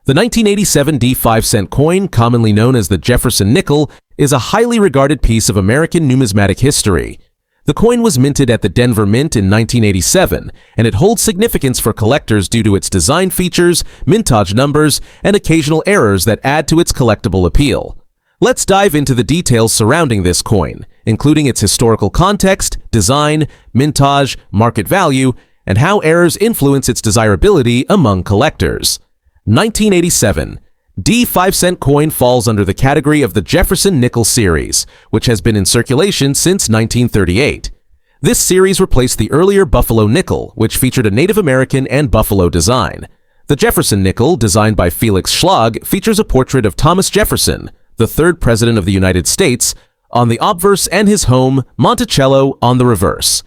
The 1987 D5-cent coin, commonly known as the Jefferson Nickel, is a highly regarded piece of American numismatic history. The coin was minted at the Denver Mint in 1987, and it holds significance for collectors due to its design features, mintage numbers, and occasional errors that add to its collectible appeal. Let's dive into the details surrounding this coin, including its historical context, design, mintage, market value, and how errors influence its desirability among collectors. 1987. D5-cent coin falls under the category of the Jefferson Nickel series, which has been in circulation since 1938. This series replaced the earlier Buffalo Nickel, which featured a Native American and buffalo design. The Jefferson Nickel, designed by Felix Schlag, features a portrait of Thomas Jefferson, the third president of the United States, on the obverse and his home, Monticello, on the reverse.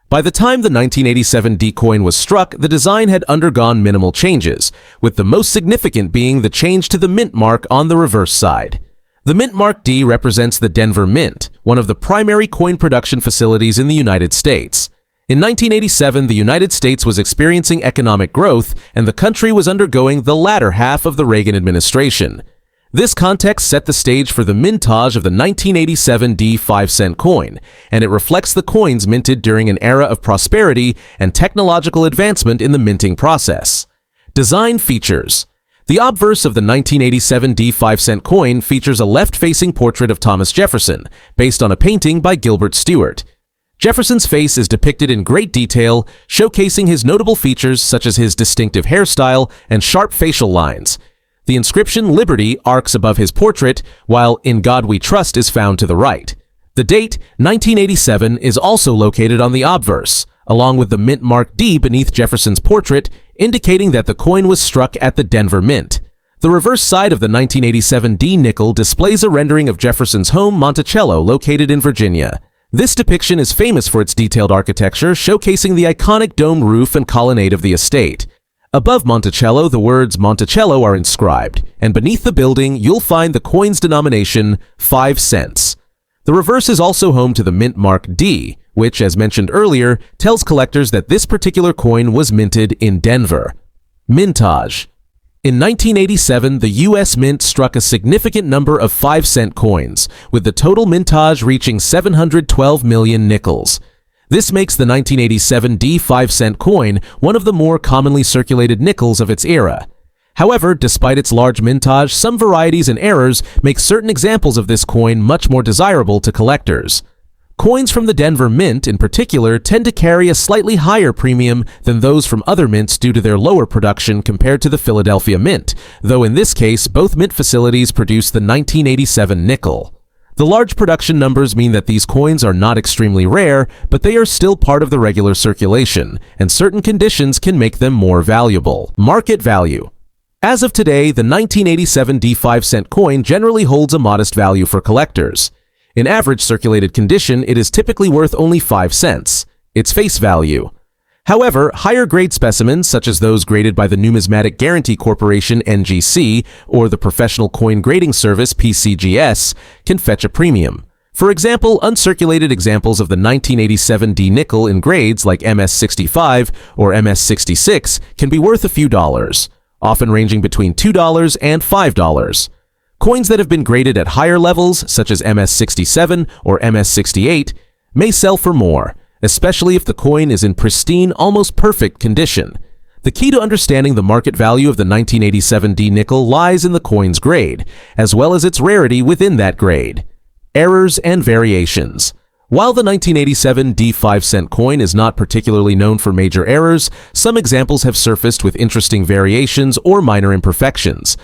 By the time the 1987 D coin was struck, the design had undergone minimal changes, with the most significant being the change to the mint mark on the reverse side. The mint mark D represents the Denver Mint, one of the primary coin production facilities in the United States. In 1987, the United States was experiencing economic growth, and the country was undergoing the latter half of the Reagan administration. This context set the stage for the mintage of the 1987 D5-cent coin, and it reflects the coins minted during an era of prosperity and technological advancement in the minting process. Design features. The obverse of the 1987 D5-cent coin features a left-facing portrait of Thomas Jefferson, based on a painting by Gilbert Stuart. Jefferson's face is depicted in great detail, showcasing his notable features such as his distinctive hairstyle and sharp facial lines. The inscription Liberty arcs above his portrait, while In God We Trust is found to the right. The date, 1987, is also located on the obverse, along with the mint mark D beneath Jefferson's portrait, indicating that the coin was struck at the Denver Mint. The reverse side of the 1987 D nickel displays a rendering of Jefferson's home, Monticello, located in Virginia. This depiction is famous for its detailed architecture, showcasing the iconic domed roof and colonnade of the estate. Above Monticello, the words Monticello are inscribed, and beneath the building, you'll find the coin's denomination, 5 cents. The reverse is also home to the mint mark D, which, as mentioned earlier, tells collectors that this particular coin was minted in Denver. Mintage. In 1987, the U.S. Mint struck a significant number of 5-cent coins, with the total mintage reaching 712 million nickels. This makes the 1987 D5-cent coin one of the more commonly circulated nickels of its era. However, despite its large mintage, some varieties and errors make certain examples of this coin much more desirable to collectors. Coins from the Denver Mint, in particular, tend to carry a slightly higher premium than those from other mints due to their lower production compared to the Philadelphia Mint, though in this case, both mint facilities produce the 1987 nickel. The large production numbers mean that these coins are not extremely rare, but they are still part of the regular circulation, and certain conditions can make them more valuable. Market value. As of today, the 1987 D5-cent coin generally holds a modest value for collectors. In average circulated condition, it is typically worth only 5 cents, its face value. However, higher-grade specimens, such as those graded by the Numismatic Guarantee Corporation (NGC) or the Professional Coin Grading Service (PCGS), can fetch a premium. For example, uncirculated examples of the 1987 D nickel in grades like MS65 or MS66 can be worth a few dollars, often ranging between $2 and $5. Coins that have been graded at higher levels, such as MS67 or MS68, may sell for more, especially if the coin is in pristine, almost perfect condition. The key to understanding the market value of the 1987 D nickel lies in the coin's grade, as well as its rarity within that grade. Errors and variations. While the 1987 D5-cent coin is not particularly known for major errors, some examples have surfaced with interesting variations or minor imperfections.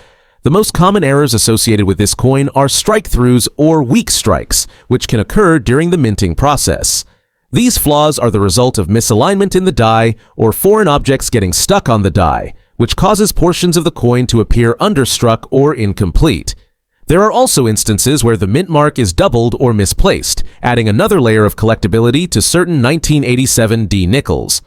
The most common errors associated with this coin are strike-throughs or weak strikes, which can occur during the minting process. These flaws are the result of misalignment in the die or foreign objects getting stuck on the die, which causes portions of the coin to appear understruck or incomplete. There are also instances where the mint mark is doubled or misplaced, adding another layer of collectability to certain 1987 D nickels.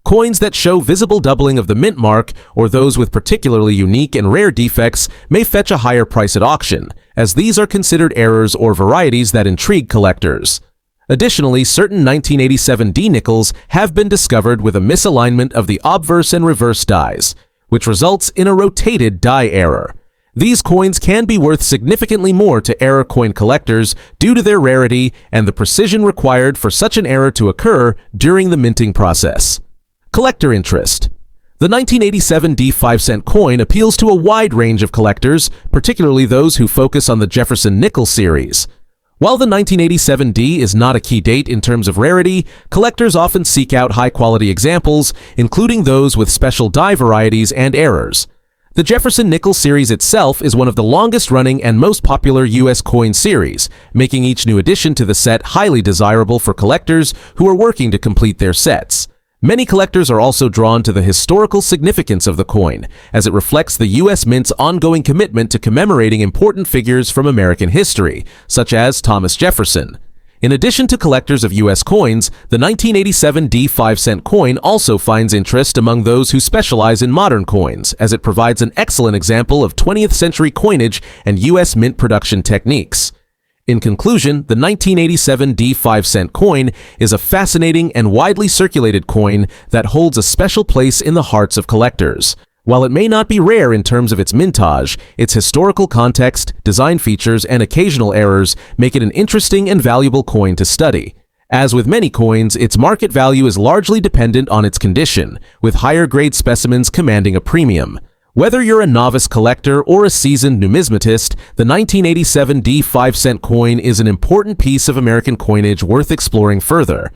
Coins that show visible doubling of the mint mark, or those with particularly unique and rare defects, may fetch a higher price at auction, as these are considered errors or varieties that intrigue collectors. Additionally, certain 1987 D nickels have been discovered with a misalignment of the obverse and reverse dies, which results in a rotated die error. These coins can be worth significantly more to error coin collectors due to their rarity and the precision required for such an error to occur during the minting process. Collector interest. The 1987 D5-cent coin appeals to a wide range of collectors, particularly those who focus on the Jefferson Nickel series. While the 1987 D is not a key date in terms of rarity, collectors often seek out high-quality examples, including those with special die varieties and errors. The Jefferson Nickel series itself is one of the longest-running and most popular U.S. coin series, making each new addition to the set highly desirable for collectors who are working to complete their sets. Many collectors are also drawn to the historical significance of the coin, as it reflects the U.S. Mint's ongoing commitment to commemorating important figures from American history, such as Thomas Jefferson. In addition to collectors of U.S. coins, the 1987 D5-cent coin also finds interest among those who specialize in modern coins, as it provides an excellent example of 20th-century coinage and U.S. mint production techniques. In conclusion, the 1987 D5-cent coin is a fascinating and widely circulated coin that holds a special place in the hearts of collectors. While it may not be rare in terms of its mintage, its historical context, design features, and occasional errors make it an interesting and valuable coin to study. As with many coins, its market value is largely dependent on its condition, with higher-grade specimens commanding a premium. Whether you're a novice collector or a seasoned numismatist, the 1987 D5-cent coin is an important piece of American coinage worth exploring further.